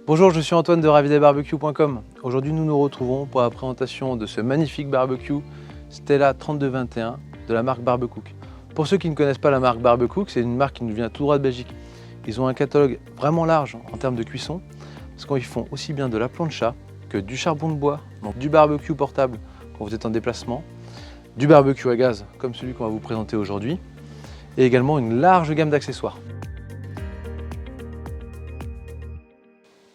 Bonjour, je suis Antoine de ravidebarbecue.com. Aujourd'hui, nous nous retrouvons pour la présentation de ce magnifique barbecue Stella 3221 de la marque Barbecook. Pour ceux qui ne connaissent pas la marque Barbecook, c'est une marque qui nous vient tout droit de Belgique. Ils ont un catalogue vraiment large en termes de cuisson, parce qu'ils font aussi bien de la plancha que du charbon de bois, donc du barbecue portable quand vous êtes en déplacement, du barbecue à gaz comme celui qu'on va vous présenter aujourd'hui, et également une large gamme d'accessoires.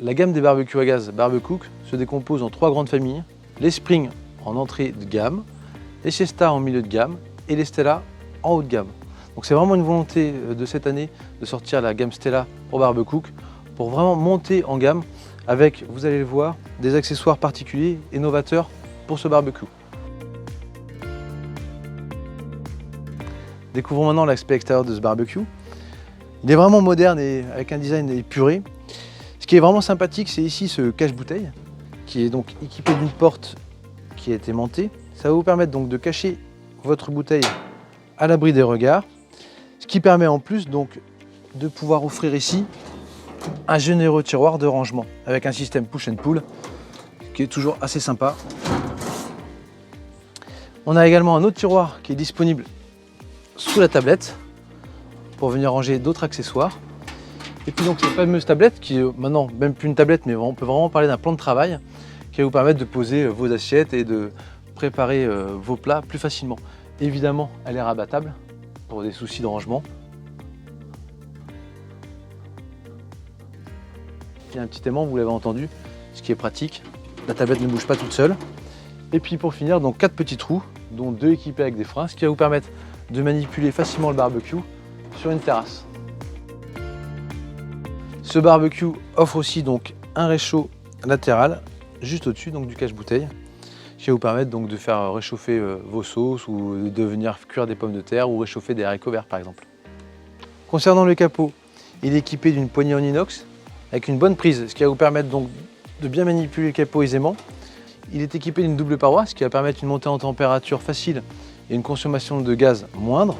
La gamme des barbecues à gaz Barbecook se décompose en trois grandes familles, les Spring en entrée de gamme, les Siesta en milieu de gamme et les Stella en haut de gamme. Donc c'est vraiment une volonté de cette année de sortir la gamme Stella pour Barbecook pour vraiment monter en gamme avec, vous allez le voir, des accessoires particuliers et novateurs pour ce barbecue. Découvrons maintenant l'aspect extérieur de ce barbecue. Il est vraiment moderne et avec un design épuré. Ce qui est vraiment sympathique, c'est ici ce cache-bouteille qui est donc équipé d'une porte qui a été aimantée. Ça va vous permettre donc de cacher votre bouteille à l'abri des regards, ce qui permet en plus donc de pouvoir offrir ici un généreux tiroir de rangement avec un système push and pull qui est toujours assez sympa. On a également un autre tiroir qui est disponible sous la tablette pour venir ranger d'autres accessoires. Et puis donc cette fameuse tablette qui est maintenant même plus une tablette, mais on peut vraiment parler d'un plan de travail qui va vous permettre de poser vos assiettes et de préparer vos plats plus facilement. Évidemment, elle est rabattable pour des soucis de rangement. Il y a un petit aimant, vous l'avez entendu, ce qui est pratique. La tablette ne bouge pas toute seule. Et puis pour finir, donc 4 petits trous, dont 2 équipés avec des freins, ce qui va vous permettre de manipuler facilement le barbecue sur une terrasse. Ce barbecue offre aussi donc un réchaud latéral juste au-dessus donc du cache-bouteille qui va vous permettre donc de faire réchauffer vos sauces ou de venir cuire des pommes de terre ou réchauffer des haricots verts par exemple. Concernant le capot, il est équipé d'une poignée en inox avec une bonne prise, ce qui va vous permettre donc de bien manipuler le capot aisément. Il est équipé d'une double paroi, ce qui va permettre une montée en température facile et une consommation de gaz moindre.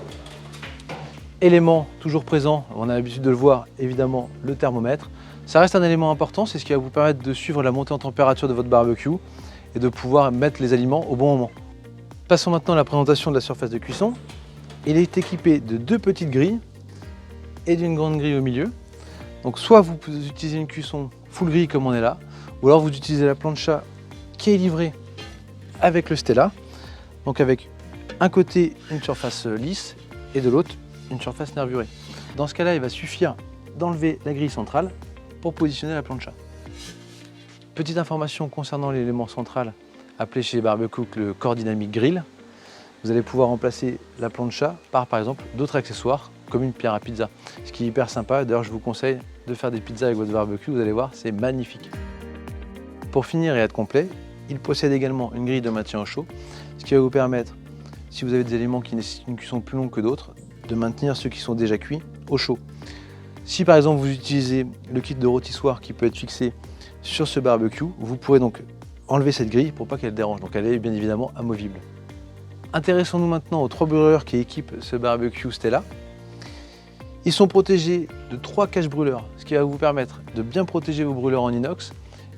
Élément toujours présent, on a l'habitude de le voir, évidemment le thermomètre. Ça reste un élément important, c'est ce qui va vous permettre de suivre la montée en température de votre barbecue et de pouvoir mettre les aliments au bon moment. Passons maintenant à la présentation de la surface de cuisson. Il est équipé de 2 petites grilles et d'une grande grille au milieu. Donc soit vous utilisez une cuisson full grille comme on est là, ou alors vous utilisez la plancha qui est livrée avec le Stella, donc avec un côté une surface lisse et de l'autre une surface nervurée. Dans ce cas-là, il va suffire d'enlever la grille centrale pour positionner la plancha. Petite information concernant l'élément central appelé chez Barbecook le Core Dynamic Grill. Vous allez pouvoir remplacer la plancha par exemple d'autres accessoires comme une pierre à pizza, ce qui est hyper sympa. D'ailleurs, je vous conseille de faire des pizzas avec votre barbecue, vous allez voir, c'est magnifique. Pour finir et être complet, il possède également une grille de maintien au chaud, ce qui va vous permettre, si vous avez des éléments qui nécessitent une cuisson plus longue que d'autres, de maintenir ceux qui sont déjà cuits au chaud. Si par exemple vous utilisez le kit de rôtissoir qui peut être fixé sur ce barbecue, vous pourrez donc enlever cette grille pour pas qu'elle dérange, donc elle est bien évidemment amovible. Intéressons-nous maintenant aux 3 brûleurs qui équipent ce barbecue Stella. Ils sont protégés de 3 caches brûleurs, ce qui va vous permettre de bien protéger vos brûleurs en inox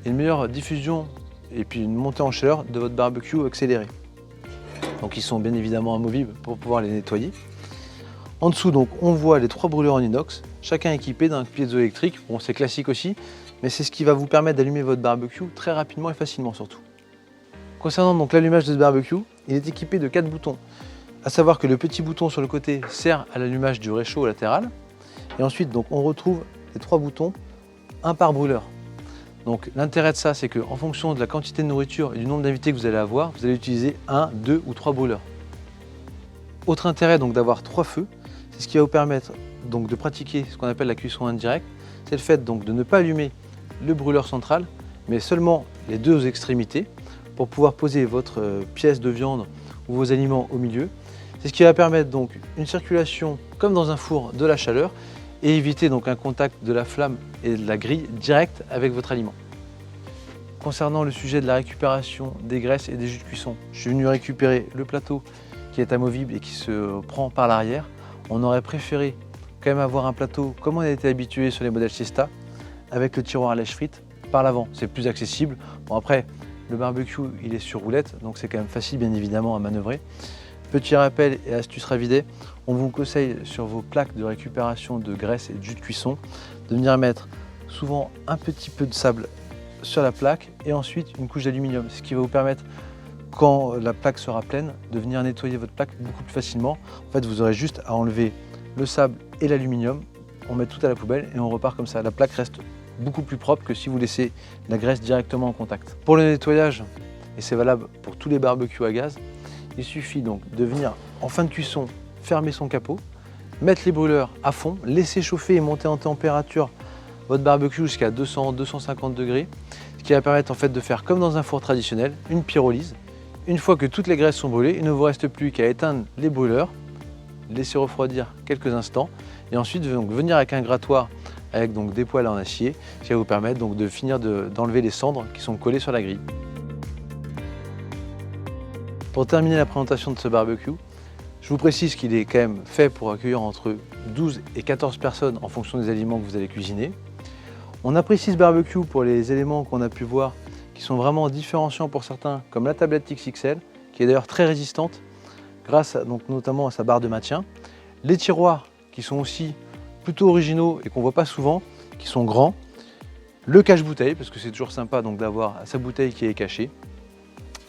et une meilleure diffusion et puis une montée en chaleur de votre barbecue accélérée. Donc ils sont bien évidemment amovibles pour pouvoir les nettoyer. En dessous, donc, on voit les 3 brûleurs en inox, chacun équipé d'un piézoélectrique. Bon, c'est classique aussi, mais c'est ce qui va vous permettre d'allumer votre barbecue très rapidement et facilement surtout. Concernant donc l'allumage de ce barbecue, il est équipé de 4 boutons. À savoir que le petit bouton sur le côté sert à l'allumage du réchaud latéral. Et ensuite, donc, on retrouve les 3 boutons, un par brûleur. Donc l'intérêt de ça, c'est qu'en fonction de la quantité de nourriture et du nombre d'invités que vous allez avoir, vous allez utiliser 1, 2 ou 3 brûleurs. Autre intérêt donc d'avoir 3 feux. C'est ce qui va vous permettre donc de pratiquer ce qu'on appelle la cuisson indirecte. C'est le fait donc de ne pas allumer le brûleur central, mais seulement les 2 extrémités pour pouvoir poser votre pièce de viande ou vos aliments au milieu. C'est ce qui va permettre donc une circulation comme dans un four de la chaleur et éviter donc un contact de la flamme et de la grille direct avec votre aliment. Concernant le sujet de la récupération des graisses et des jus de cuisson, je suis venu récupérer le plateau qui est amovible et qui se prend par l'arrière. On aurait préféré quand même avoir un plateau comme on a été habitué sur les modèles Siesta, avec le tiroir à lèche frites par l'avant, c'est plus accessible. Bon après, le barbecue il est sur roulette, donc c'est quand même facile bien évidemment à manœuvrer. Petit rappel et astuce Ravidet, on vous conseille sur vos plaques de récupération de graisse et de jus de cuisson de venir mettre souvent un petit peu de sable sur la plaque et ensuite une couche d'aluminium, ce qui va vous permettre, quand la plaque sera pleine, de venir nettoyer votre plaque beaucoup plus facilement. En fait, vous aurez juste à enlever le sable et l'aluminium, on met tout à la poubelle et on repart comme ça. La plaque reste beaucoup plus propre que si vous laissez la graisse directement en contact. Pour le nettoyage, et c'est valable pour tous les barbecues à gaz, il suffit donc de venir en fin de cuisson fermer son capot, mettre les brûleurs à fond, laisser chauffer et monter en température votre barbecue jusqu'à 200-250 degrés, ce qui va permettre en fait de faire comme dans un four traditionnel, une pyrolyse. Une fois que toutes les graisses sont brûlées, il ne vous reste plus qu'à éteindre les brûleurs, laisser refroidir quelques instants et ensuite donc venir avec un grattoir avec donc des poêles en acier qui va vous permettre donc de finir d'enlever les cendres qui sont collées sur la grille. Pour terminer la présentation de ce barbecue, je vous précise qu'il est quand même fait pour accueillir entre 12 et 14 personnes en fonction des aliments que vous allez cuisiner. On apprécie ce barbecue pour les éléments qu'on a pu voir qui sont vraiment différenciants pour certains, comme la tablette XXL, qui est d'ailleurs très résistante grâce donc notamment à sa barre de maintien. Les tiroirs qui sont aussi plutôt originaux et qu'on ne voit pas souvent, qui sont grands. Le cache-bouteille, parce que c'est toujours sympa donc d'avoir sa bouteille qui est cachée.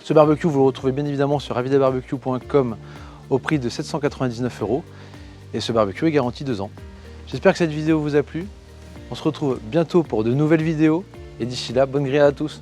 Ce barbecue, vous le retrouvez bien évidemment sur ravidetbarbecue.com au prix de 799 € et ce barbecue est garanti 2 ans. J'espère que cette vidéo vous a plu. On se retrouve bientôt pour de nouvelles vidéos et d'ici là, bonne grille à tous.